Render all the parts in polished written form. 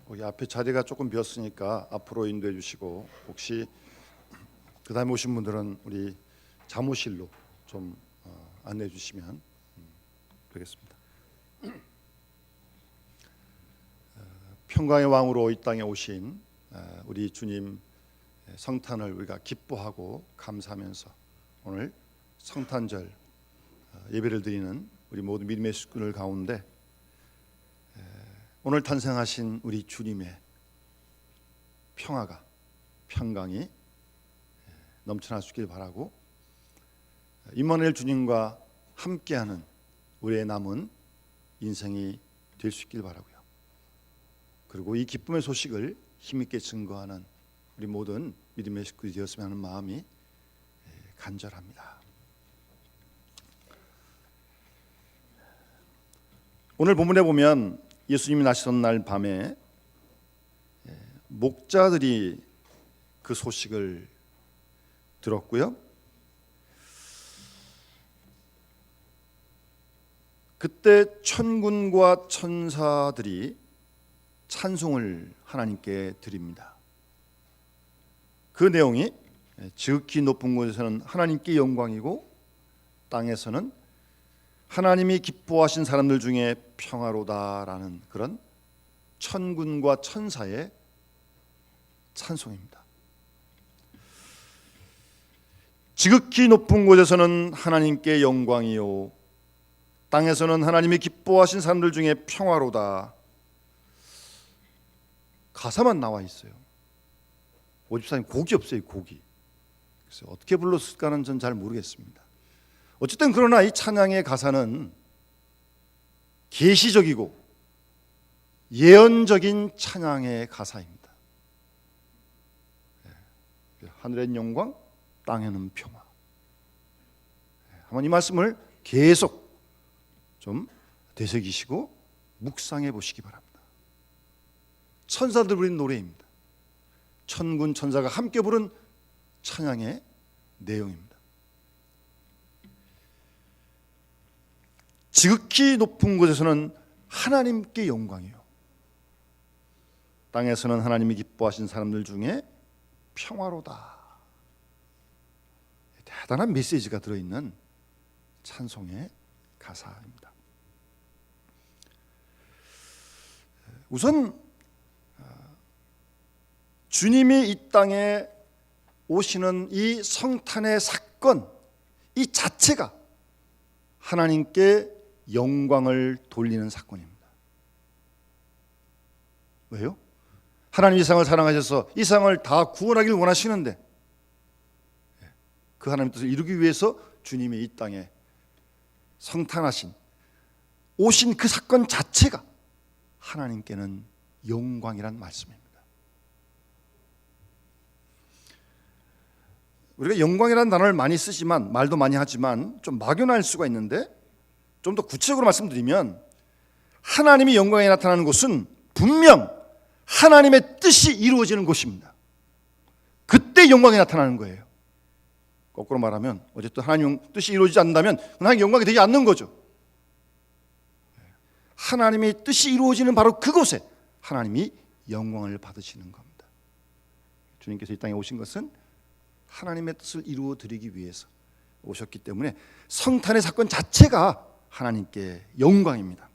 거기 앞에 자리가 조금 비었으니까 앞으로 인도해 주시고, 혹시 그 다음에 오신 분들은 우리 사무실로 좀 안내해 주시면 되겠습니다. 평강의 왕으로 이 땅에 오신 우리 주님 성탄을 우리가 기뻐하고 감사하면서 오늘 성탄절 예배를 드리는 우리 모든 믿음의 식구들 가운데 오늘 탄생하신 우리 주님의 평강이 넘쳐날 수 있길 바라고, 임마누엘 주님과 함께하는 우리의 남은 인생이 될 수 있길 바라고요. 그리고 이 기쁨의 소식을 힘있게 증거하는 우리 모든 믿음의 식구들이 되었으면 하는 마음이 간절합니다. 오늘 본문에 보면 예수님이 나시던 날 밤에 목자들이 그 소식을 들었고요. 그때 천군과 천사들이 찬송을 하나님께 드립니다. 그 내용이 지극히 높은 곳에서는 하나님께 영광이고 땅에서는 하나님이 기뻐하신 사람들 중에 평화로다라는 그런 천군과 천사의 찬송입니다. 지극히 높은 곳에서는 하나님께 영광이요 땅에서는 하나님이 기뻐하신 사람들 중에 평화로다. 가사만 나와 있어요. 54님 곡이 없어요. 곡이. 그래서 어떻게 불렀을까는 전 잘 모르겠습니다. 어쨌든 그러나 이 찬양의 가사는 계시적이고 예언적인 찬양의 가사입니다. 하늘엔 영광, 땅에는 평화. 한번 이 말씀을 계속 좀 되새기시고 묵상해 보시기 바랍니다. 천사들 부른 노래입니다. 천군 천사가 함께 부른 찬양의 내용입니다. 지극히 높은 곳에서는 하나님께 영광이요 땅에서는 하나님이 기뻐하신 사람들 중에 평화로다. 대단한 메시지가 들어있는 찬송의 가사입니다. 우선 주님이 이 땅에 오시는 이 성탄의 사건 이 자체가 하나님께 영광을 돌리는 사건입니다. 왜요? 하나님 이 세상을 사랑하셔서 이 세상을 다 구원하기를 원하시는데 그 하나님의 뜻을 이루기 위해서 주님이 이 땅에 성탄하신 오신 그 사건 자체가 하나님께는 영광이란 말씀입니다. 우리가 영광이라는 단어를 많이 쓰지만 말도 많이 하지만 좀 막연할 수가 있는데 좀 더 구체적으로 말씀드리면 하나님이 영광에 나타나는 곳은 분명 하나님의 뜻이 이루어지는 곳입니다. 그때 영광이 나타나는 거예요. 거꾸로 말하면 어쨌든 하나님 뜻이 이루어지지 않는다면 하나님 영광이 되지 않는 거죠. 하나님의 뜻이 이루어지는 바로 그곳에 하나님이 영광을 받으시는 겁니다. 주님께서 이 땅에 오신 것은 하나님의 뜻을 이루어 드리기 위해서 오셨기 때문에 성탄의 사건 자체가 하나님께 영광입니다.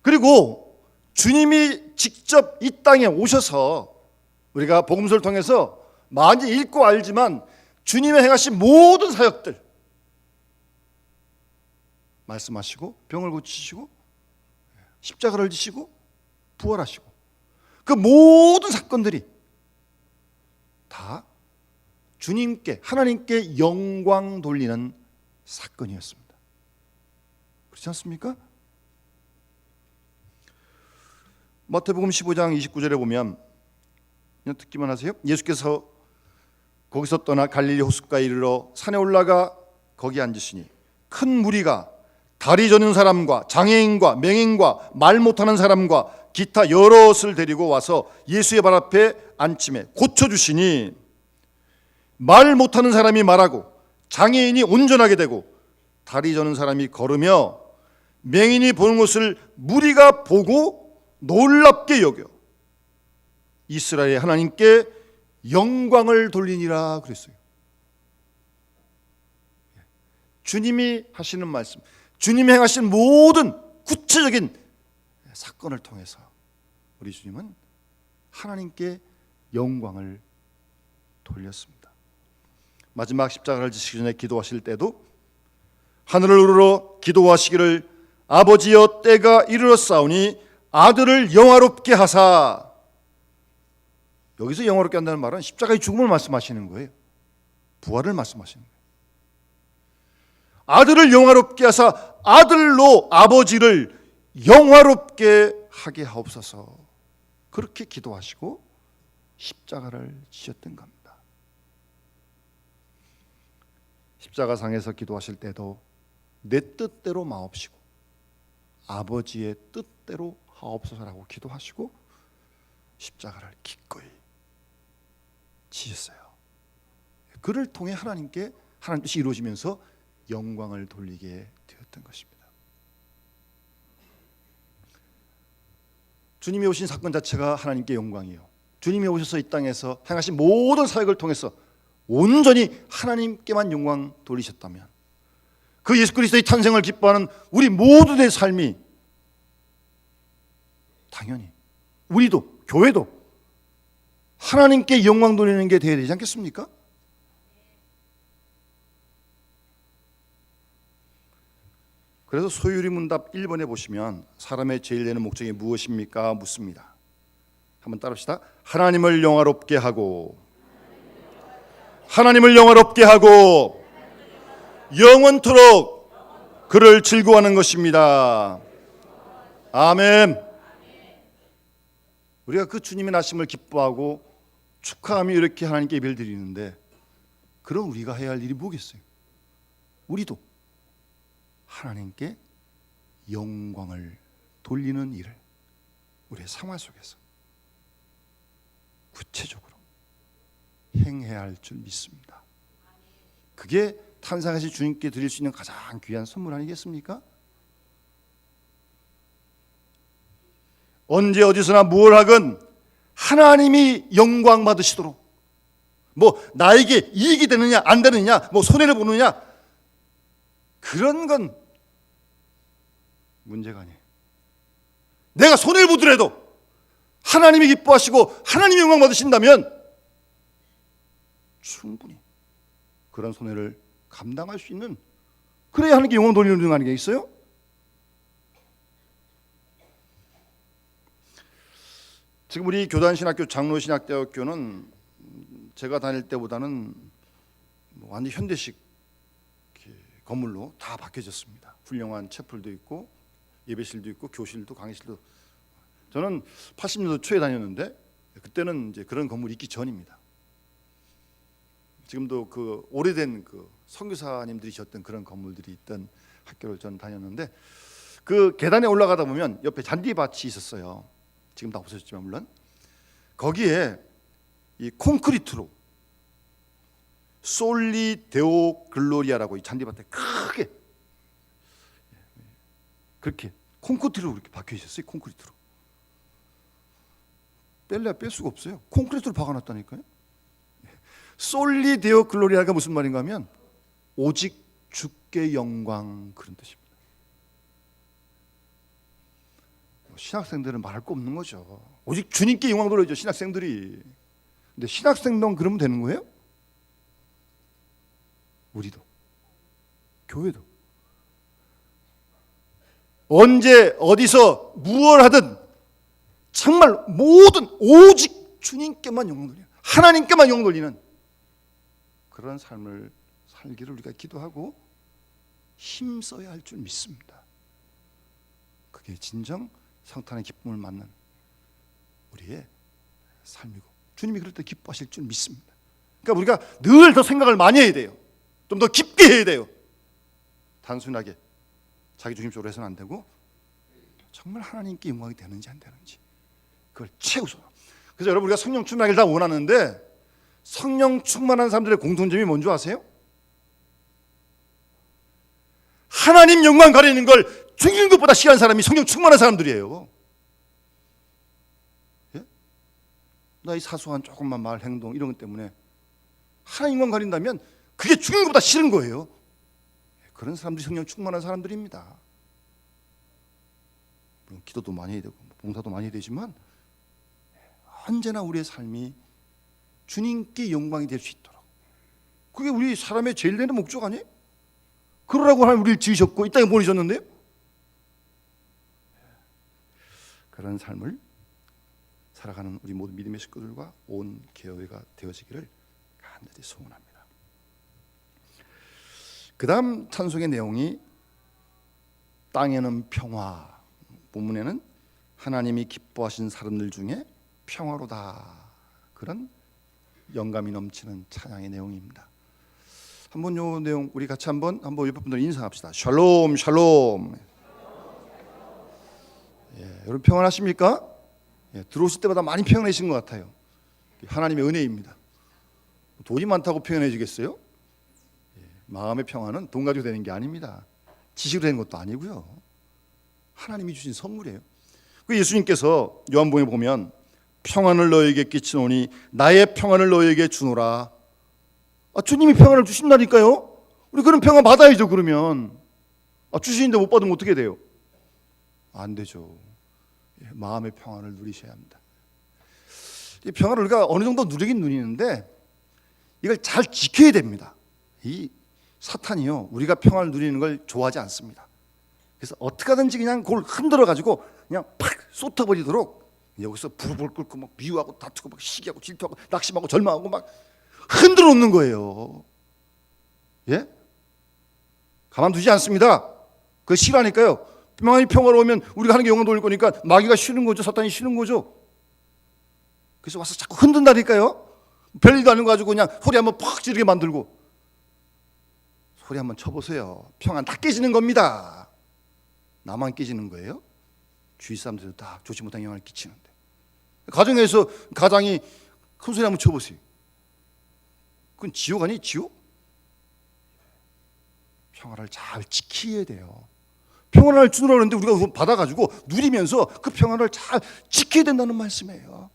그리고 주님이 직접 이 땅에 오셔서 우리가 복음서를 통해서 많이 읽고 알지만 주님의 행하신 모든 사역들 말씀하시고 병을 고치시고 십자가를 지시고 부활하시고 그 모든 사건들이 다 주님께 하나님께 영광 돌리는 사건이었습니다. 그렇지 않습니까? 마태복음 15장 29절에 보면 그냥 듣기만 하세요. 예수께서 거기서 떠나 갈릴리 호숫가에 이르러 산에 올라가 거기 앉으시니 큰 무리가 다리 저는 사람과 장애인과 맹인과 말 못하는 사람과 기타 여럿을 데리고 와서 예수의 발 앞에 앉힘에 고쳐주시니 말 못하는 사람이 말하고 장애인이 온전하게 되고 다리 저는 사람이 걸으며 맹인이 보는 것을 무리가 보고 놀랍게 여겨 이스라엘 하나님께 영광을 돌리니라 그랬어요. 주님이 하시는 말씀, 주님이 행하신 모든 구체적인 사건을 통해서 우리 주님은 하나님께 영광을 돌렸습니다. 마지막 십자가를 지시기 전에 기도하실 때도 하늘을 우러러 기도하시기를 아버지여 때가 이르렀사오니 아들을 영화롭게 하사. 여기서 영화롭게 한다는 말은 십자가의 죽음을 말씀하시는 거예요. 부활을 말씀하시는 거예요. 아들을 영화롭게 하사 아들로 아버지를 영화롭게 하게 하옵소서. 그렇게 기도하시고 십자가를 지셨던 겁니다. 십자가상에서 기도하실 때도 내 뜻대로 마옵시고 아버지의 뜻대로 하옵소서라고 기도하시고 십자가를 기꺼이 지셨어요. 그를 통해 하나님께 하나님 뜻이 이루어지면서 영광을 돌리게 되었던 것입니다. 주님이 오신 사건 자체가 하나님께 영광이요, 주님이 오셔서 이 땅에서 행하신 모든 사역을 통해서 온전히 하나님께만 영광 돌리셨다면 그 예수 그리스도의 탄생을 기뻐하는 우리 모두의 삶이 당연히 우리도 교회도 하나님께 영광 돌리는 게 되어야 되지 않겠습니까? 그래서 소유리 문답 1번에 보시면 사람의 제일 되는 목적이 무엇입니까? 묻습니다. 한번 따라합시다. 하나님을 영화롭게 하고 하나님을 영화롭게 하고 영원토록 그를 즐거워하는 것입니다. 아멘. 우리가 그 주님의 나심을 기뻐하고 축하하며 이렇게 하나님께 예배를 드리는데 그럼 우리가 해야 할 일이 뭐겠어요? 우리도 하나님께 영광을 돌리는 일을 우리의 생활 속에서 구체적으로 행해야 할 줄 믿습니다. 그게 탄생하신 주님께 드릴 수 있는 가장 귀한 선물 아니겠습니까? 언제 어디서나 뭘 하건 하나님이 영광 받으시도록, 뭐 나에게 이익이 되느냐 안 되느냐, 뭐 손해를 보느냐, 그런 건 문제가 아니에요. 내가 손해를 보더라도 하나님이 기뻐하시고 하나님이 영광 받으신다면 충분히 그런 손해를 감당할 수 있는, 그래야 하나님께 영광 돌리는 중 아니겠어요? 지금 우리 교단신학교 장로신학대학교는 제가 다닐 때보다는 완전 현대식 건물로 다 바뀌어졌습니다. 훌륭한 채플도 있고 예배실도 있고 교실도 강의실도. 저는 80년도 초에 다녔는데 그때는 이제 그런 건물이 있기 전입니다. 지금도 그 오래된 그 선교사님들이셨던 그런 건물들이 있던 학교를 저는 다녔는데 그 계단에 올라가다 보면 옆에 잔디밭이 있었어요. 지금 다 없어졌지만 물론 거기에 이 콘크리트로 솔리 데오 글로리아라고 이 잔디밭에 크게 그렇게 콘크리트로 이렇게 박혀 있었어요. 콘크리트로 뺄래야 뺄 수가 없어요. 콘크리트로 박아놨다니까요. 솔리 데오 글로리아가 무슨 말인가 하면 오직 주께 영광, 그런 뜻입니다. 신학생들은 말할 거 없는 거죠. 오직 주님께 영광 돌려야죠, 신학생들이. 근데 신학생도 그러면 되는 거예요? 우리도, 교회도 언제 어디서 무엇을 하든 정말 모든 오직 주님께만 영광 돌리는, 하나님께만 영광 돌리는 그런 삶을 살기를 우리가 기도하고 힘써야 할 줄 믿습니다. 그게 진정 성탄의 기쁨을 맞는 우리의 삶이고 주님이 그럴 때 기뻐하실 줄 믿습니다. 그러니까 우리가 늘 더 생각을 많이 해야 돼요. 좀 더 깊게 해야 돼요. 단순하게 자기 중심적으로 해서는 안 되고 정말 하나님께 영광이 되는지 안 되는지 그걸 최우선. 그래서 여러분, 우리가 성령 충만하기를 다 원하는데 성령 충만한 사람들의 공통점이 뭔지 아세요? 하나님 영광 가리는 걸 죽이는 것보다 싫어하는 사람이 성령 충만한 사람들이에요. 나의 사소한 조금만 말, 행동 이런 것 때문에 하나님만 가린다면 그게 죽는 것보다 싫은 거예요. 그런 사람들이 성령 충만한 사람들입니다. 물론 기도도 많이 해야 되고 봉사도 많이 해야 되지만 언제나 우리의 삶이 주님께 영광이 될 수 있도록, 그게 우리 사람의 제일 되는 목적 아니에요? 그러라고 하나님 우리를 지으셨고 이 땅에 보내셨는데요. 그런 삶을 살아가는 우리 모든 믿음의 식구들과 온 교회가 되어지기를 간절히 소원합니다. 그 다음 찬송의 내용이 땅에는 평화, 본문에는 하나님이 기뻐하신 사람들 중에 평화로다, 그런 영감이 넘치는 찬양의 내용입니다. 한번 요 내용 우리 같이 한번 옆에 분들 인사합시다. 샬롬 샬롬. 여러분 평안하십니까? 들어오실 때마다 많이 평안해진 것 같아요. 하나님의 은혜입니다. 돈이 많다고 평안해지겠어요? 마음의 평안은 돈 가지고 되는 게 아닙니다. 지식으로 되는 것도 아니고요. 하나님이 주신 선물이에요. 그 예수님께서 요한복음에 보면 평안을 너에게 끼치노니 나의 평안을 너에게 주노라. 주님이 평안을 주신다니까요. 우리 그런 평안 받아야죠. 그러면 주시는데 못 받으면 어떻게 돼요? 안 되죠. 마음의 평안을 누리셔야 합니다. 이 평안을 우리가 어느 정도 누리긴 누리는데 이걸 잘 지켜야 됩니다. 이 사탄이요, 우리가 평안을 누리는 걸 좋아하지 않습니다. 그래서 어떻게 하든지 그냥 그걸 흔들어 가지고 그냥 팍 쏟아버리도록 여기서 부르르 끓고 막 미워하고 다투고 막 시기하고 질투하고 낙심하고 절망하고 막 흔들어 놓는 거예요. 예? 가만두지 않습니다. 그거 싫어하니까요. 마음이 평화로우면 우리가 하는 게 영광 돌릴 거니까 마귀가 싫은 거죠. 사탄이 싫은 거죠. 그래서 와서 자꾸 흔든다니까요. 별일도 아닌 거 가지고 그냥 소리 한번 팍 지르게 만들고, 소리 한번 쳐보세요. 평안 다 깨지는 겁니다. 나만 깨지는 거예요? 주위 사람들도 다 좋지 못한 영향을 끼치는데. 가정에서 가장이 큰 소리 한번 쳐보세요. 그건 지옥 아니에요? 지옥? 평안을 잘 지켜야 돼요. 평안을 주느라고 하는데 우리가 그걸 받아가지고 누리면서 그 평안을 잘 지켜야 된다는 말씀이에요.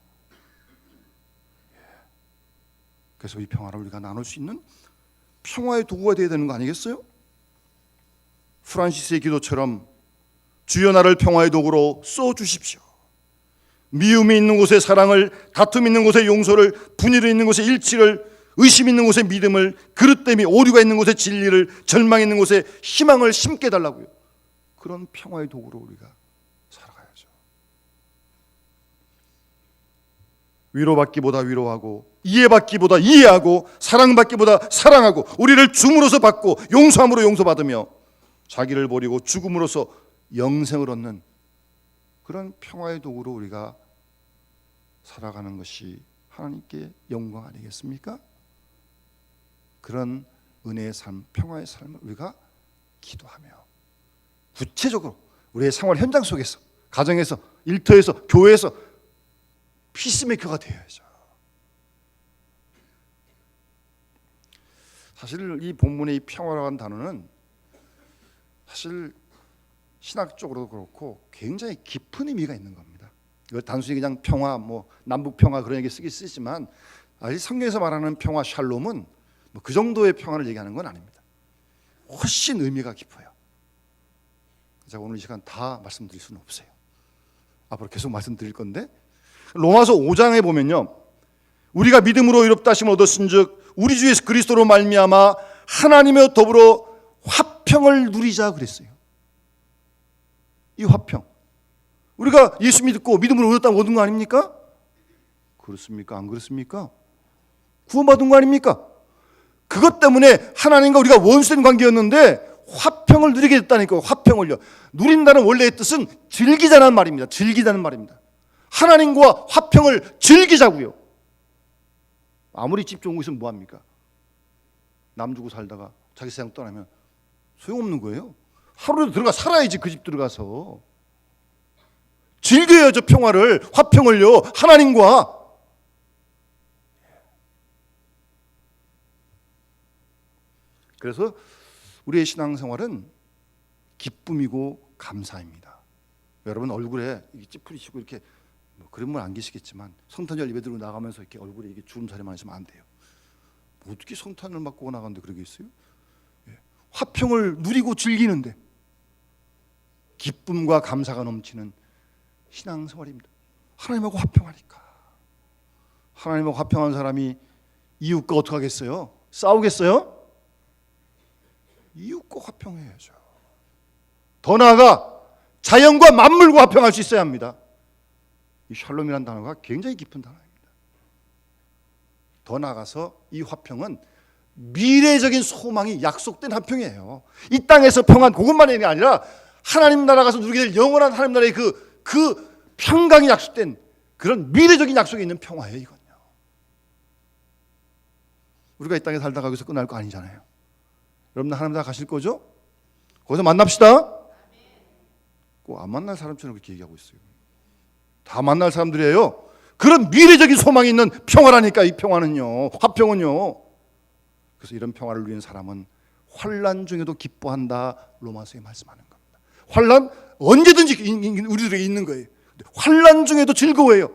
그래서 이 평안을 우리가 나눌 수 있는 평화의 도구가 되어야 되는 거 아니겠어요? 프란시스의 기도처럼 주여 나를 평화의 도구로 써주십시오. 미움이 있는 곳에 사랑을, 다툼 있는 곳에 용서를, 분열이 있는 곳에 일치를, 의심 있는 곳에 믿음을, 그릇됨이 오류가 있는 곳에 진리를, 절망 있는 곳에 희망을 심게 해달라고요. 그런 평화의 도구로 우리가 살아가야죠. 위로받기보다 위로하고, 이해받기보다 이해하고, 사랑받기보다 사랑하고, 우리를 줌으로써 받고 용서함으로 용서받으며 자기를 버리고 죽음으로써 영생을 얻는 그런 평화의 도구로 우리가 살아가는 것이 하나님께 영광 아니겠습니까? 그런 은혜의 삶, 평화의 삶을 우리가 기도하며 구체적으로 우리의 생활 현장 속에서, 가정에서, 일터에서, 교회에서 피스메이커가 되어야죠. 사실 이 본문의 이 평화라는 단어는 사실 신학적으로도 그렇고 굉장히 깊은 의미가 있는 겁니다. 이걸 단순히 그냥 평화, 뭐 남북 평화 그런 얘기 쓰지만 사실 성경에서 말하는 평화 샬롬은 뭐 그 정도의 평화를 얘기하는 건 아닙니다. 훨씬 의미가 깊어요. 제가 오늘 이 시간 다 말씀드릴 수는 없어요. 앞으로 계속 말씀드릴 건데, 로마서 5장에 보면요, 우리가 믿음으로 의롭다 하심을 얻었은즉 우리 주 예수 그리스도로 말미암아 하나님과 더불어 화평을 누리자 그랬어요. 이 화평, 우리가 예수 믿고 믿음으로 얻었다고 얻은 거 아닙니까? 그렇습니까? 안 그렇습니까? 구원받은 거 아닙니까? 그것 때문에 하나님과 우리가 원수된 관계였는데 화평을 누리게 됐다니까요. 화평을요. 누린다는 원래의 뜻은 즐기자는 말입니다. 즐기자는 말입니다. 하나님과 화평을 즐기자고요. 아무리 집 좋은 거 있으면 뭐합니까? 남 주고 살다가 자기 세상 떠나면 소용없는 거예요. 하루라도 들어가 살아야지. 그 집 들어가서 즐겨야죠. 평화를, 화평을요. 하나님과. 그래서 우리의 신앙생활은 기쁨이고 감사입니다. 여러분 얼굴에 찌푸리시고 이렇게 뭐 그런 분 안 계시겠지만 성탄절 예배 드리고 나가면서 이렇게 얼굴에 이게 주름살이만 있으면 안 돼요. 뭐 어떻게 성탄을 맞고 나가는데 그러겠어요? 예. 화평을 누리고 즐기는데 기쁨과 감사가 넘치는 신앙생활입니다. 하나님하고 화평하니까. 하나님하고 화평한 사람이 이웃과 어떻게 하겠어요? 싸우겠어요? 이웃과 화평해야죠. 더 나아가 자연과 만물과 화평할 수 있어야 합니다. 이 샬롬이라는 단어가 굉장히 깊은 단어입니다. 더 나아가서 이 화평은 미래적인 소망이 약속된 화평이에요. 이 땅에서 평안 그것만이 아니라 하나님 나라 가서 누리게 될 영원한 하나님 나라의 그 평강이 약속된 그런 미래적인 약속이 있는 평화예요. 이건요. 우리가 이 땅에 살다가 여기서 끝날 거 아니잖아요. 여러분들 하나님 나라 가실 거죠? 거기서 만납시다. 꼭 안 만날 사람처럼 그렇게 얘기하고 있어요. 다 만날 사람들이에요. 그런 미래적인 소망이 있는 평화라니까. 이 평화는요, 화평은요. 그래서 이런 평화를 누리는 사람은 환난 중에도 기뻐한다. 로마서에 말씀하는 겁니다. 환난 언제든지 우리들에게 있는 거예요. 환난 중에도 즐거워해요.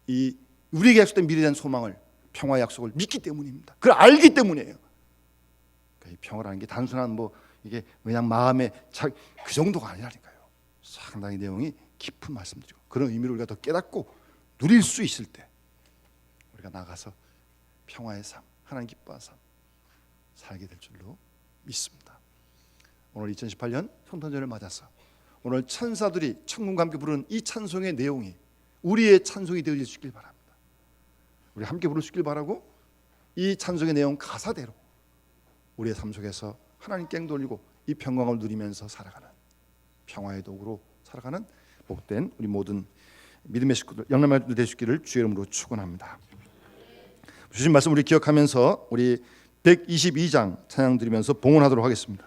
이 우리에게 약속된 미래에 대한 소망을, 평화 약속을 믿기 때문입니다. 그걸 알기 때문이에요. 그러니까 이 평화라는 게 단순한 뭐 이게 그냥 마음에 그 정도가 아니라니까요. 상당히 내용이 깊은 말씀드리고 그런 의미를 우리가 더 깨닫고 누릴 수 있을 때 우리가 나가서 평화의 삶, 하나님 기뻐하는 삶 살게 될 줄로 믿습니다. 오늘 2018년 성탄절을 맞아서 오늘 천사들이 천군과 함께 부르는 이 찬송의 내용이 우리의 찬송이 되어 주시길 바랍니다. 우리 함께 부를 수 있길 바라고 이 찬송의 내용 가사대로 우리의 삶 속에서 하나님께 행 돌리고 이 평강을 누리면서 살아가는 평화의 도구로 살아가는 복된 우리 모든 믿음의 식구들, 영남의 되시기를 주의 이름으로 축원합니다. 주신 말씀 우리 기억하면서 우리 122장 찬양 드리면서 봉헌하도록 하겠습니다.